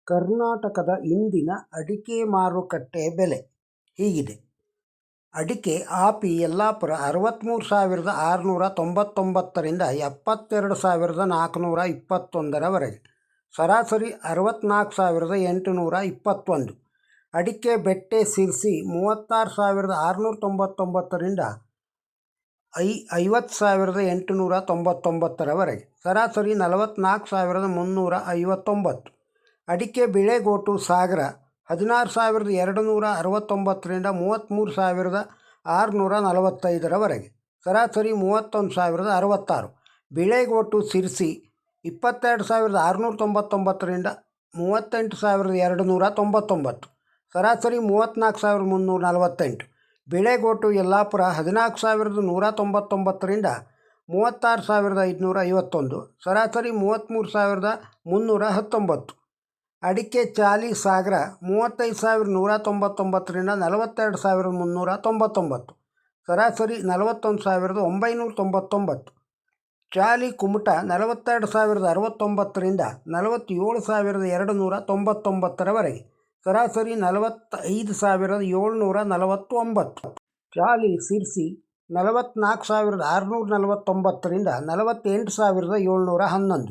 ಕರ್ನಾಟಕದ ಇಂದಿನ ಅಡಿಕೆ ಮಾರುಕಟ್ಟೆ ಬೆಲೆ ಹೀಗಿದೆ. ಅಡಿಕೆ ಆಪಿ ಯಲ್ಲಾಪುರ 63,699ರಿಂದ 72,421ರವರೆಗೆ, ಸರಾಸರಿ 64,821. ಅಡಿಕೆ ಬೆಟ್ಟೆ ಸಿರ್ಸಿ 36,699ರಿಂದ 50,899ರವರೆಗೆ, ಸರಾಸರಿ 44,359. ಅಡಿಕೆ ಬಿಳೆಗೋಟು ಸಾಗರ 16,269ರಿಂದ 33,645ರವರೆಗೆ, ಸರಾಸರಿ 31,066. ಬಿಳೆಗೋಟು ಸಿರ್ಸಿ 22,699ರಿಂದ 38,299, ಸರಾಸರಿ 34,348. ಬಿಳೆಗೋಟು ಯಲ್ಲಾಪುರ 14,199ರಿಂದ 36,551, ಸರಾಸರಿ 33,319. ಅಡಿಕೆ ಚಾಲಿ ಸಾಗರ 35,199ರಿಂದ 42,399, ಸರಾಸರಿ 41,999. ಚಾಲಿ ಕುಮಟ 42,069ರಿಂದ 47,299ರವರೆಗೆ, ಸರಾಸರಿ 45,749. ಚಾಲಿ ಸಿರ್ಸಿ 44,649ರಿಂದ 48,711,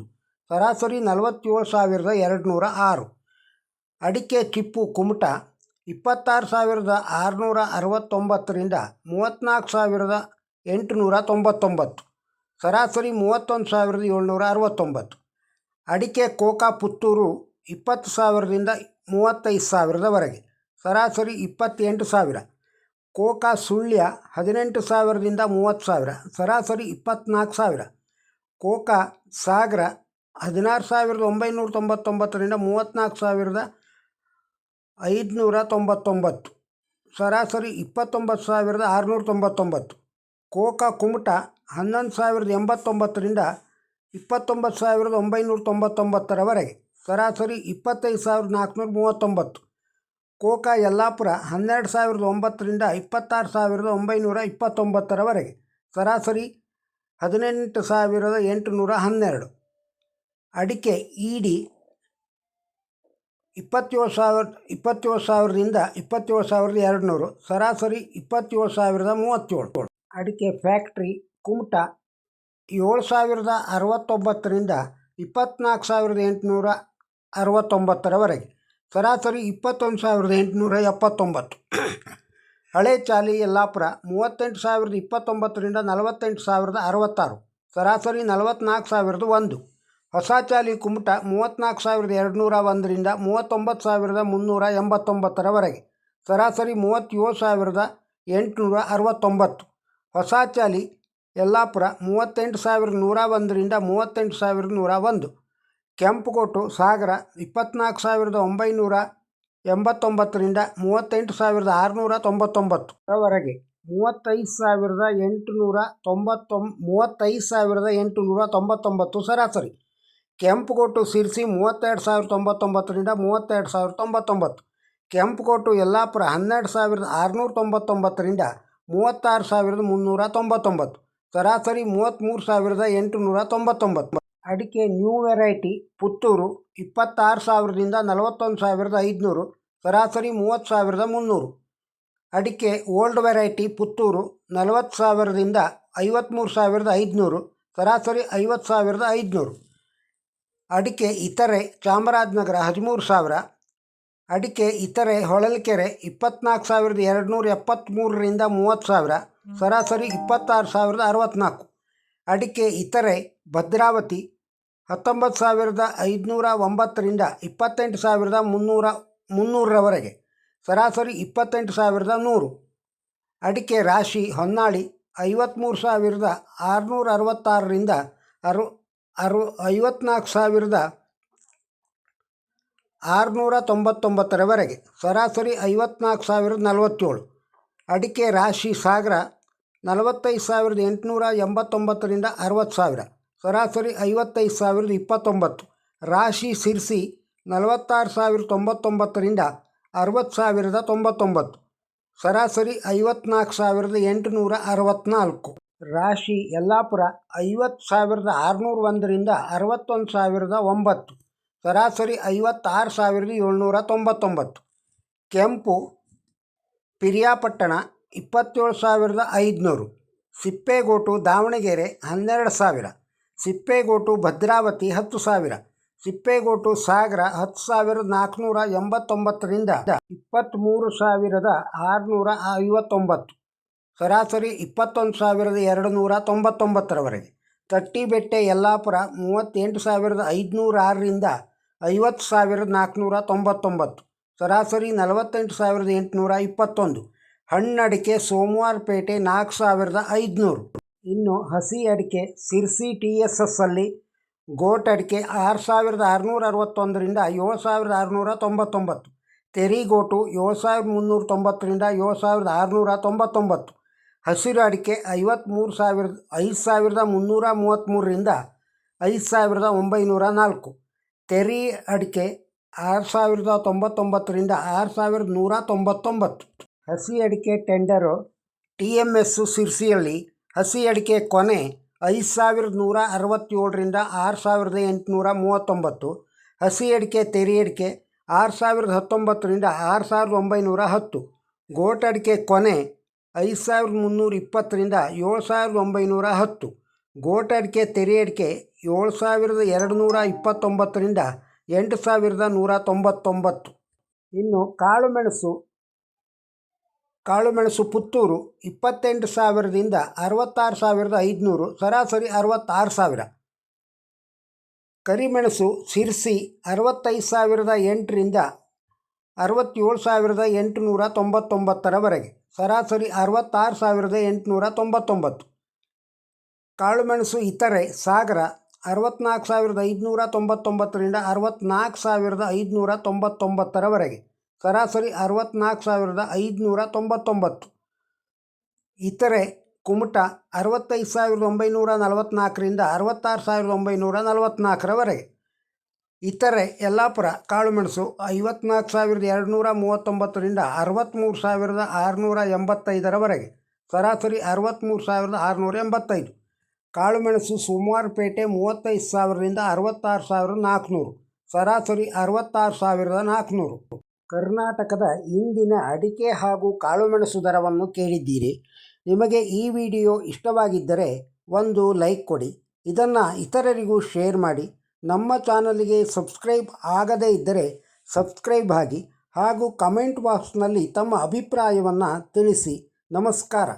ಸರಾಸರಿ 47,206. ಅಡಿಕೆ ಚಿಪ್ಪು ಕುಮಟ 26,669ರಿಂದ 34,899, ಸರಾಸರಿ 31,769. ಅಡಿಕೆ ಕೋಕಾ ಪುತ್ತೂರು 20,000ರಿಂದ 35,000ರವರೆಗೆ, ಸರಾಸರಿ 28,000. ಕೋಕಾ ಸುಳ್ಯ 18,000ರಿಂದ 30,000, ಸರಾಸರಿ 24,000. ಕೋಕಾ ಸಾಗರ 16,999ರಿಂದ 34,599, ಸರಾಸರಿ 29,699. ಕೋಕಾ ಕುಮಟ 11,089ರಿಂದ 29,999ರವರೆಗೆ, ಸರಾಸರಿ 25,439. ಕೋಕಾ ಯಲ್ಲಾಪುರ 12,009ರಿಂದ 26,929ರವರೆಗೆ, ಸರಾಸರಿ 18,812. ಅಡಿಕೆ ಈಡಿ 27,000ರಿಂದ 27,200, ಸರಾಸರಿ 27,037. ಅಡಿಕೆ ಫ್ಯಾಕ್ಟ್ರಿ ಕುಮಟ 7,069ರಿಂದ 24,869ರವರೆಗೆ, ಸರಾಸರಿ 21,879. ಹಳೆ ಚಾಲಿ ಯಲ್ಲಾಪುರ 38,029ರಿಂದ 48,066, ಸರಾಸರಿ 44,001. ಹೊಸ ಚಾಲಿ ಕುಮಟ 34,201ರಿಂದ 39,389ರವರೆಗೆ, ಸರಾಸರಿ 37,869. ಹೊಸ ಚಾಲಿ ಯಲ್ಲಾಪುರ 38,101ರಿಂದ 38,101. ಕೆಂಪುಗೋಟು ಸಾಗರ 24,989ರಿಂದ 38,699ರವರೆಗೆ, 35,899 ಸರಾಸರಿ. ಕೆಂಪುಗೋಟು ಸಿರ್ಸಿ 32,099ರಿಂದ 32,099. ಕೆಂಪುಗೋಟು ಯಲ್ಲಾಪುರ 12,699ರಿಂದ 36,399, ಸರಾಸರಿ 33,899. ಅಡಿಕೆ ನ್ಯೂ ವೆರೈಟಿ ಪುತ್ತೂರು 26,000ರಿಂದ 41,500, ಸರಾಸರಿ 30,300. ಅಡಿಕೆ ಓಲ್ಡ್ ವೆರೈಟಿ ಪುತ್ತೂರು 40,000ರಿಂದ 53,500, ಸರಾಸರಿ 50,500. ಅಡಿಕೆ ಇತರೆ ಚಾಮರಾಜನಗರ 13,000. ಅಡಿಕೆ ಇತರೆ ಹೊಳಲ್ಕೆರೆ 24,273ರಿಂದ 30,000, ಸರಾಸರಿ 26,064. ಅಡಿಕೆ ಇತರೆ ಭದ್ರಾವತಿ 19,509ರಿಂದ 28,300ರವರೆಗೆ, ಸರಾಸರಿ 28,100. ಅಡಿಕೆ ರಾಶಿ ಹೊನ್ನಾಳಿ 53,666ರಿಂದ 54,699ರವರೆಗೆ, ಸರಾಸರಿ 54,047. ಅಡಿಕೆ ರಾಶಿ ಸಾಗರ 45,889ರಿಂದ 60,000, ಸರಾಸರಿ 55,029. ರಾಶಿ ಸಿರ್ಸಿ 46,099ರಿಂದ 60,099, ಸರಾಸರಿ 54,864. ರಾಶಿ ಯಲ್ಲಾಪುರ 50,601ರಿಂದ 61,009, ಸರಾಸರಿ 56,799. ಕೆಂಪು ಪಿರಿಯಾಪಟ್ಟಣ 27,500. ಸಿಪ್ಪೇಗೋಟು ದಾವಣಗೆರೆ 12,000. ಸಿಪ್ಪೇಗೋಟು ಭದ್ರಾವತಿ 10,000. ಸಿಪ್ಪೇಗೋಟು ಸಾಗರ 10,489ರಿಂದ 23,659. ಸರಾಸರಿ 21,299ರವರೆಗೆ. ತಟ್ಟಿಬೆಟ್ಟೆ ಯಲ್ಲಾಪುರ 38,506ರಿಂದ 50,499. ಸರಾಸರಿ 48,821. ಹಣ್ಣಡಿಕೆ ಸೋಮವಾರಪೇಟೆ 4,500. ಇನ್ನು ಹಸಿ ಅಡಿಕೆ ಸಿರ್ಸಿ TSS ಅಲ್ಲಿ ಗೋಟ್ ಅಡಿಕೆ 6,661ರಿಂದ 7,699. ತೆರಿಗೋಟು 7,390ರಿಂದ 7,699. ಹಸಿರು ಅಡಿಕೆ 5,333ರಿಂದ 5,904. ತೆರಿ ಅಡಿಕೆ 6,099ರಿಂದ 6,199. ಹಸಿ ಅಡಿಕೆ ಟೆಂಡರು TMS ಸಿರ್ಸಿಯಲ್ಲಿ ಹಸಿ ಅಡಿಕೆ ಕೊನೆ 5,167ರಿಂದ 6,839. ಹಸಿ ಅಡಿಕೆ ತೆರಿ ಅಡಿಕೆ 6,019ರಿಂದ 6,910. ಗೋಟ್ ಅಡಿಕೆ ಕೊನೆ 5,320ರಿಂದ 7,910. ಗೋಟ್ ಅಡಿಕೆ ತೆರಿ ಅಡಿಕೆ 7,229ರಿಂದ 8,199. ಇನ್ನು ಕಾಳುಮೆಣಸು ಪುತ್ತೂರು 28,000ದಿಂದ 66,500. ಸರಾಸರಿ 66,000. ಕರಿಮೆಣಸು ಸಿರ್ಸಿ 65,008ರಿಂದ 67,899ರವರೆಗೆ. ಸರಾಸರಿ 66,899. ಕಾಳುಮೆಣಸು ಇತರೆ ಸಾಗರ 64,599ರಿಂದ 64,599ರವರೆಗೆ. ಸರಾಸರಿ 64,599. ಇತರೆ ಕುಮಟ 65,944ರಿಂದ 66,944ರವರೆಗೆ. ಇತರೆ ಯಲ್ಲಾಪುರ ಕಾಳುಮೆಣಸು 54,239ರಿಂದ 63,685ರವರೆಗೆ. ಸರಾಸರಿ 63,685. ಕಾಳುಮೆಣಸು ಸೋಮವಾರಪೇಟೆ 35,000ರಿಂದ 66,400. ಸರಾಸರಿ 66,400. ಕರ್ನಾಟಕದ ಇಂದಿನ ಅಡಿಕೆ ಹಾಗೂ ಕಾಳುಮೆಣಸು ದರವನ್ನು ಕೇಳಿದ್ದೀರಿ. ನಿಮಗೆ ಈ ವಿಡಿಯೋ ಇಷ್ಟವಾಗಿದ್ದರೆ ಒಂದು ಲೈಕ್ ಕೊಡಿ. ಇದನ್ನು ಇತರರಿಗೂ ಶೇರ್ ಮಾಡಿ. ನಮ್ಮ ಚಾನಲ್ಗೆ ಸಬ್ಸ್ಕ್ರೈಬ್ ಆಗದೇ ಇದ್ದರೆ ಸಬ್ಸ್ಕ್ರೈಬ್ ಆಗಿ ಹಾಗೂ ಕಮೆಂಟ್ ಬಾಕ್ಸ್ನಲ್ಲಿ ತಮ್ಮ ಅಭಿಪ್ರಾಯವನ್ನು ತಿಳಿಸಿ. ನಮಸ್ಕಾರ.